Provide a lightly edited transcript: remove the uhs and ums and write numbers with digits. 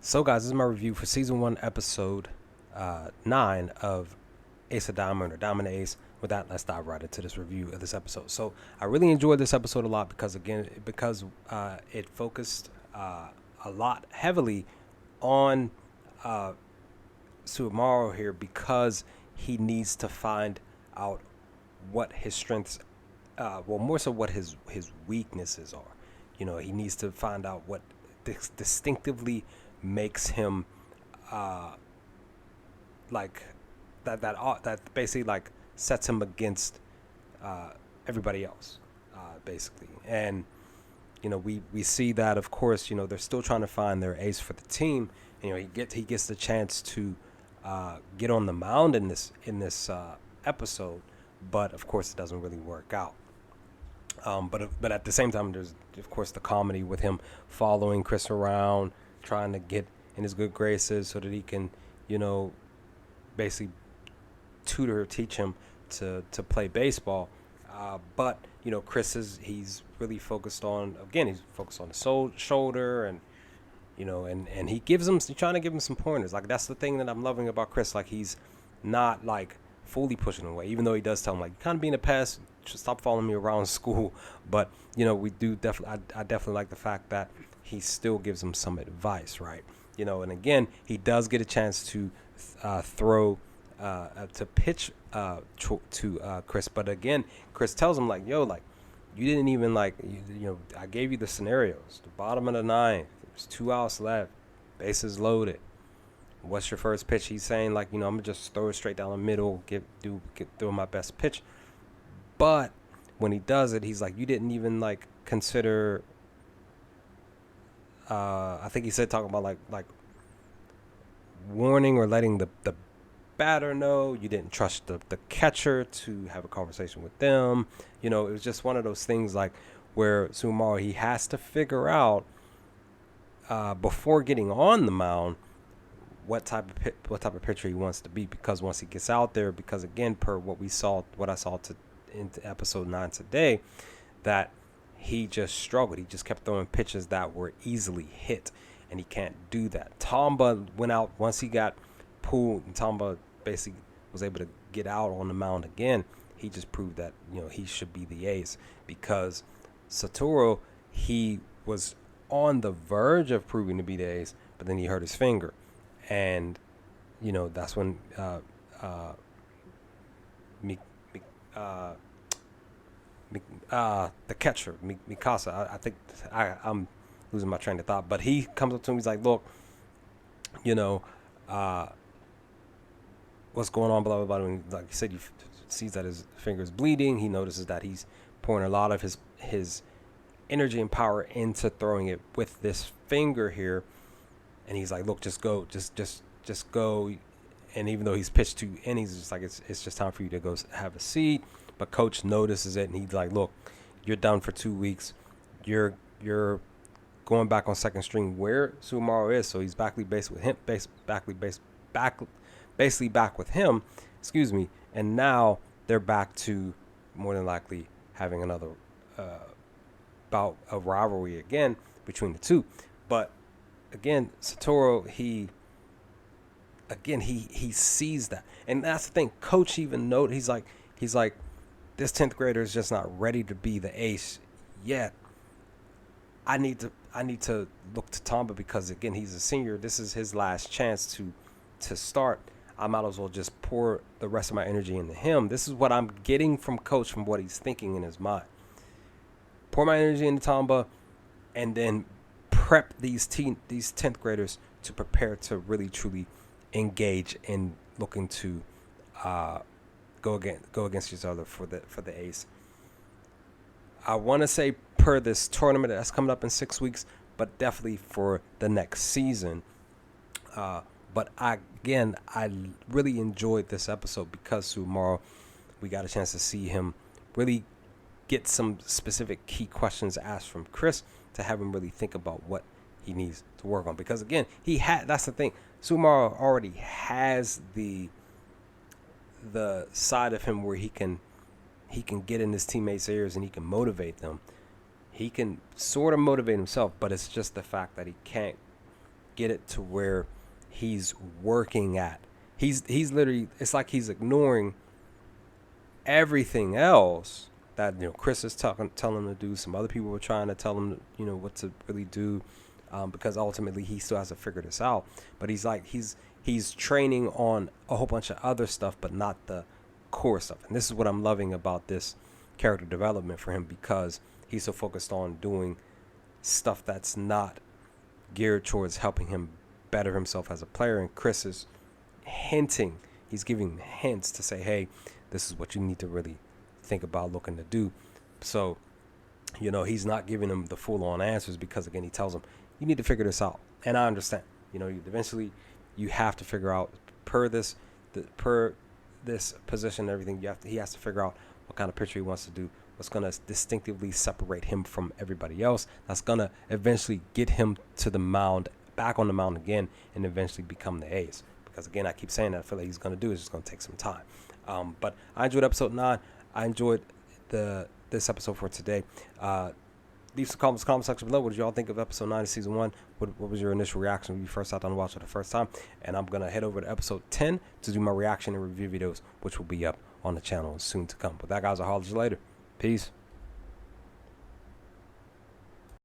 So, guys, this is my review for season 1, episode 9 of Ace of Diamond or Diamond the Ace. With that, let's dive right into this review of this episode. So, I really enjoyed this episode a lot because it focused a lot heavily on Sawamura here, because he needs to find out what his strengths, more so what his weaknesses are. You know, he needs to find out what distinctively makes him like that basically like sets him against everybody else, basically. And you know, we see that, of course, you know, they're still trying to find their ace for the team. You know, he gets the chance to get on the mound in this episode, but of course it doesn't really work out. But at the same time, there's of course the comedy with him following Chris around, trying to get in his good graces so that he can, you know, basically teach him to play baseball. But you know, he's really focused on, again, he's focused on the shoulder, and you know, and he's trying to give him some pointers. Like, that's the thing that I'm loving about Chris. Like, he's not like fully pushing him away, even though he does tell him, like, you kind of being a pest, stop following me around school. But you know, I definitely like the fact that he still gives him some advice, right? You know, and again, he does get a chance to pitch to Chris, but again, Chris tells him, like, yo, like, you didn't even, like, you know, I gave you the scenarios. The bottom of the ninth, there's 2 outs left, bases loaded. What's your first pitch? He's saying, like, you know, I'm gonna just throw it straight down the middle, throw my best pitch. But when he does it, he's like, you didn't even, like, consider. I think he said, talking about like warning or letting the batter know. You didn't trust the catcher to have a conversation with them. You know, it was just one of those things, like, where Sawamura, he has to figure out before getting on the mound what type of pitcher he wants to be, because once he gets out there, because again, per what I saw in episode 9 today, that he just struggled. He just kept throwing pitches that were easily hit, and he can't do that. Tama went out once he got pulled, and Tama basically was able to get out on the mound again. He just proved that, you know, he should be the ace, because Satoru, he was on the verge of proving to be the ace, but then he hurt his finger, and you know, that's when the catcher, Mikasa, I think I'm losing my train of thought, but he comes up to him. He's like, look, you know, what's going on, blah, blah, blah. And like he said, he sees that his finger is bleeding. He notices that he's pouring a lot of his energy and power into throwing it with this finger here. And he's like, look, just go, just go. And even though he's pitched 2 innings, it's just like, it's just time for you to go have a seat. But coach notices it, and he's like, look, you're done for 2 weeks. You're going back on second string where Sawamura is. So he's basically back with him, excuse me. And now they're back to more than likely having another bout of rivalry again between the two. But again, Satoru, he sees that. And that's the thing. Coach even noted, he's like, this 10th grader is just not ready to be the ace yet. I need to look to Tama, because again, he's a senior. This is his last chance to start. I might as well just pour the rest of my energy into him. This is what I'm getting from coach, from what he's thinking in his mind. Pour my energy into Tama, and then prep these 10th graders to prepare to really truly engage in looking to go against each other for the ace. I want to say per this tournament that's coming up in 6 weeks, but definitely for the next season. But I really enjoyed this episode, because Sawamura, we got a chance to see him really get some specific key questions asked from Chris, to have him really think about what he needs to work on. Because again, that's the thing. Sawamura already has the side of him where he can get in his teammates' ears and he can motivate them. He can sort of motivate himself, but it's just the fact that he can't get it to where he's working at. He's literally, it's like he's ignoring everything else that, you know, Chris is telling him to do. Some other people were trying to tell him, you know, what to really do, because ultimately he still has to figure this out. But he's like, he's training on a whole bunch of other stuff, but not the core stuff. And this is what I'm loving about this character development for him, because he's so focused on doing stuff that's not geared towards helping him better himself as a player. And Chris is hinting, he's giving hints to say, hey, this is what you need to really think about looking to do. So, you know, he's not giving him the full-on answers, because again, he tells him, you need to figure this out. And I understand, you know, eventually you have to figure out per this position and everything, he has to figure out what kind of picture he wants to do, what's going to distinctively separate him from everybody else, that's going to eventually get him to the mound, back on the mound again, and eventually become the ace. Because again, I keep saying that, I feel like he's going to do it, it's just going to take some time. But I enjoyed episode 9. I enjoyed this episode for today. Leave some comments in the comment section below. What did y'all think of episode 9 of season 1? What was your initial reaction when you first sat down and watched it the first time? And I'm going to head over to episode 10 to do my reaction and review videos, which will be up on the channel soon to come. But that, guys, I'll holler at you later. Peace.